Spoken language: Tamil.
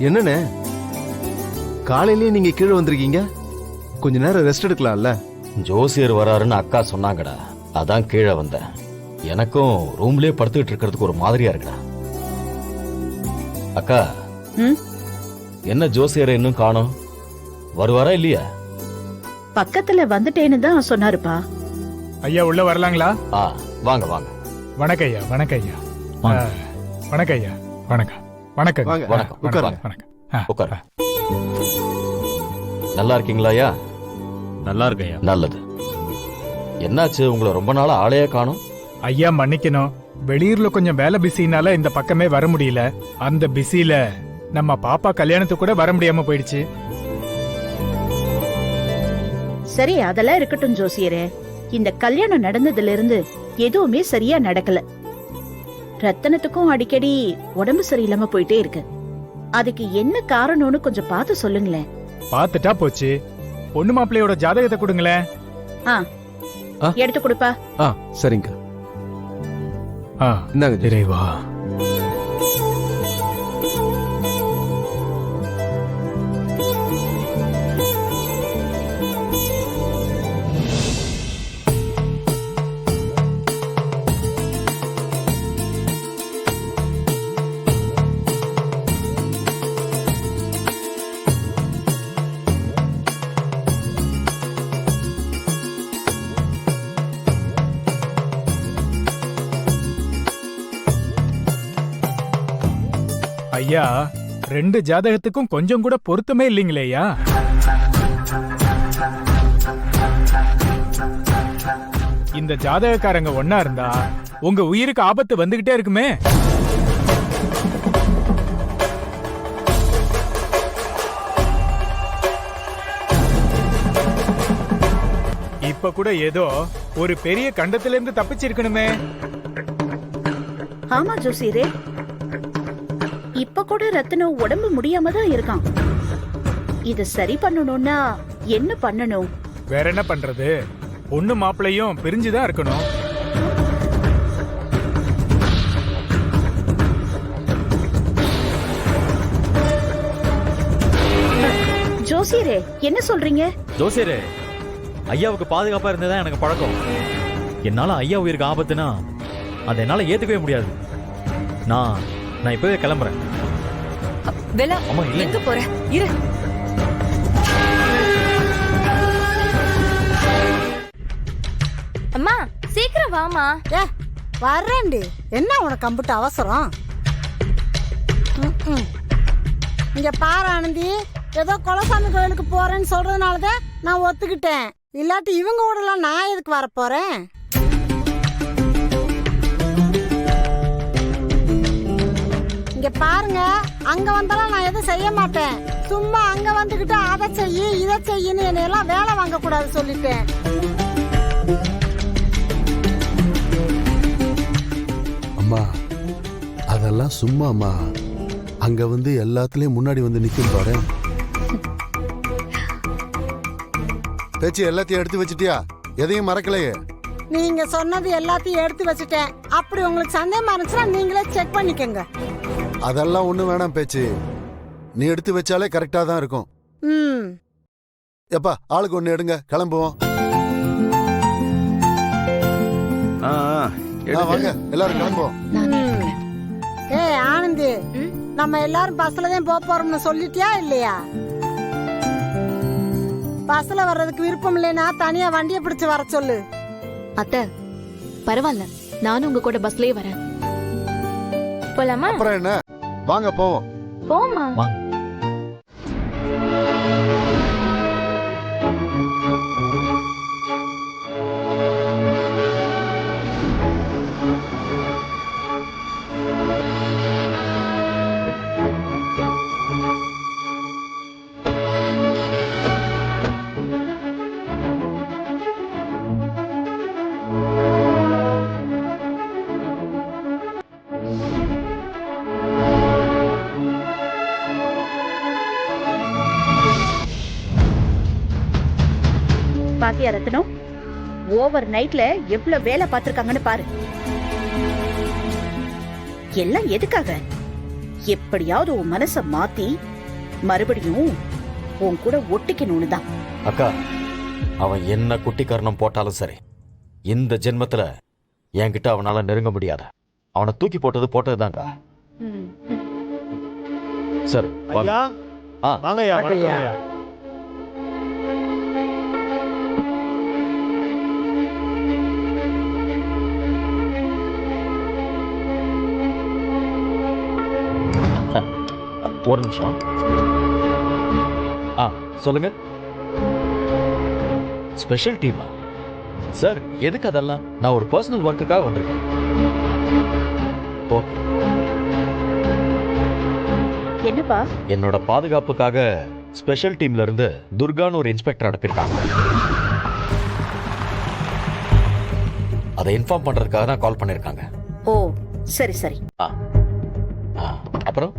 என்னண்ணே காலையிலேயே நீங்க கீழே வந்திருக்கீங்க? கொஞ்ச நேரம் ரெஸ்ட் எடுக்கலாம்ல? ஜோசியர் வராருன்னு அக்கா சொன்னாங்கடா, அதான் கீழே வந்தேன். எனக்கும் ரூம்லயே படுத்துக்கிட்டு இருக்கிறதுக்கு ஒரு மாதிரியா இருக்குடா. அக்கா, என்ன ஜோசியரை இன்னும் காணோம்? வருவாரா இல்லையா? பக்கத்துல வந்துட்டேன்னு தான் சொன்னாருப்பா. ஐயா உள்ள வரலாங்களா? வாங்க வாங்க. வணக்கம் ஐயா. வணக்கம் ஐயா. வணக்கம் ஐயா. வணக்கம். வணக்கம். வணக்கம். வணக்கம். உட்காரு. நல்லா இருக்கீங்களா ஐயா? நல்லா இருக்கு ஐயா. நல்லது. என்னாச்சு, உங்களை ரொம்ப நாளா ஆளையே காணோம்? ஐயா மன்னிக்கணும், வெளியூர்ல கொஞ்சம் வேலை பிஸினால இந்த பக்கமே வர முடியல. அந்த பிஸில நம்ம பாப்பா கல்யாணத்துக்கு கூட வர முடியாம போயிடுச்சு. சரி, அதெல்லாம் இருக்கட்டும் ஜோசியரே. இந்த கல்யாணம் நடந்ததுல இருந்து எதுவுமே சரியா நடக்கல. ரத்தனத்துக்கும் அடிக்கடி உடம்பு சரியில்லாம போயிட்டே இருக்கு. அதுக்கு என்ன காரணம்னு கொஞ்சம் பார்த்து சொல்லுங்களேன். பாத்துட்டா போச்சு. பொண்ணு மாப்பிள்ளையோட ஜாதகத்தை கொடுங்களேன். எடுத்து கொடுப்பா. சரிங்க. இந்தாங்க. இறைவா. ஐயா, 2 ஜாதகத்துக்கும் கொஞ்சம் கூட பொருத்தமே இல்லைங்களேயா? இந்த ஜாதகக்காரங்க ஒன்னா இருந்தா உங்க உயிருக்கு ஆபத்து வந்துகிட்டே இருக்குமே. இப்ப கூட ஏதோ ஒரு பெரிய கண்டத்துல இருந்து தப்பிச்சிருக்கணுமே. ஆமா ஜோசியரே, இப்ப கூட ரத்தனம் உடம்பு முடியாம தான் இருக்கான். இத சரி பண்ணணும்னா என்ன பண்ணணும்? வேற என்ன பண்றது? பொண்ணு மாப்பிளையும் பிரிஞ்சுதான் இருக்கணும். ஜோசியரே, என்ன சொல்றீங்க? ஜோசியரே, ஐயாவுக்கு பாதுகாப்பா இருந்ததா எனக்கு பழக்கம். என்னால ஐயா உயிருக்கு ஆபத்துனா அதை என்னால ஏத்துக்கவே முடியாது. நான் இப்பவே கிளம்புறேன். வேலா, எங்க போற? இரு. அம்மா சீக்கிரம் வாமா. வர்றேன்டி. என்ன உனக்கு அம்புட்டு அவசரம்? இங்க பாரு ஆனந்தி, ஏதோ குலசாமி கோயிலுக்கு போறேன்னு சொல்றதுனாலதான் நான் ஒத்துக்கிட்டேன். இல்லாட்டி இவங்க கூடலாம் நான் எதுக்கு வர போறேன்? இங்க பாருங்க, அங்க வந்தாலும் நான் எதுவும் செய்ய மாட்டேன். சும்மா அங்க வந்துகிட்டு அதை செய்யு இதை செய்யுன்னு என்னையெல்லாம் வேலை வாங்க கூடாது சொல்லிட்டேன். அம்மா, அதெல்லாம் சும்மா அம்மா. அங்க வந்து எல்லாத்துலயும் முன்னாடி வந்து நிக்கும் பாரு. பேச்சு எல்லாத்தையும் எடுத்து வச்சிட்டியா? எதையும் மறக்கலையே? நீங்க சொன்னது எல்லாத்தையும் எடுத்து வச்சுட்டேன். அப்படி உங்களுக்கு சந்தேகமா இருந்துச்சுன்னா நீங்களே செக் பண்ணிக்கங்க. அதெல்லாம் ஒண்ணு வேணாம் பேச்சு. நீ எடுத்து வச்சாலே கரெக்டா தான் இருக்கும். எப்பா, ஆளுக்கு ஒண்ணு எடுங்க, கிளம்புவோம். வாங்க எல்லாரும் கிளம்புவோம். ஏய் ஆனந்தி, நம்ம எல்லாரும் பஸ்ல தான் போறோம்னு சொல்லிட்டியா இல்லையா? பஸ்ல வர்றதுக்கு விருப்பம் இல்லைன்னா தனியா வண்டியை பிடிச்சு வர சொல்லு. அத்தை, பரவாயில்ல, நானும் உங்க கூட பஸ்லயே வரேன். போலாமா? அப்புறம் என்ன, வாங்க போவோம். போமா. பாத்தியா ரத்னம், ஓவர் நைட்ல எவ்வளவு வேலை பார்த்திருக்காங்கன்னு பாரு. எல்லாம் எதுக்காக? எப்படியாவது உன் மனச மாத்தி மறுபடியும் உன் கூட ஒட்டிக்கணும்னு தான். அக்கா அவன் என்ன குட்டி கர்ணம் போட்டாலும் சரி, இந்த ஜென்மத்துல என்கிட்ட அவனால நெருங்க முடியாது. அவனை தூக்கி போட்டது போட்டதுதான்க்கா. சார் வாங்க. ஆ வாங்கய்யா. ஒரு நிமிஷம். ஆ சொல்லுங்க. ஸ்பெஷல் டீமா? சார் எதுக்கு அதெல்லாம்? நான் ஒரு பர்சனல் ஒர்க்குக்காக வந்திருக்கேன். ஓகே. என்னப்பா? என்னோட பாதுகாப்புக்காக ஸ்பெஷல் டீம்ல இருந்து துர்கான்னு ஒரு இன்ஸ்பெக்டர் அனுப்பியிருக்காங்க. அதை இன்ஃபார்ம் பண்றதுக்காக தான் கால் பண்ணிருக்காங்க. ஓ சரி சரி. அப்புறம்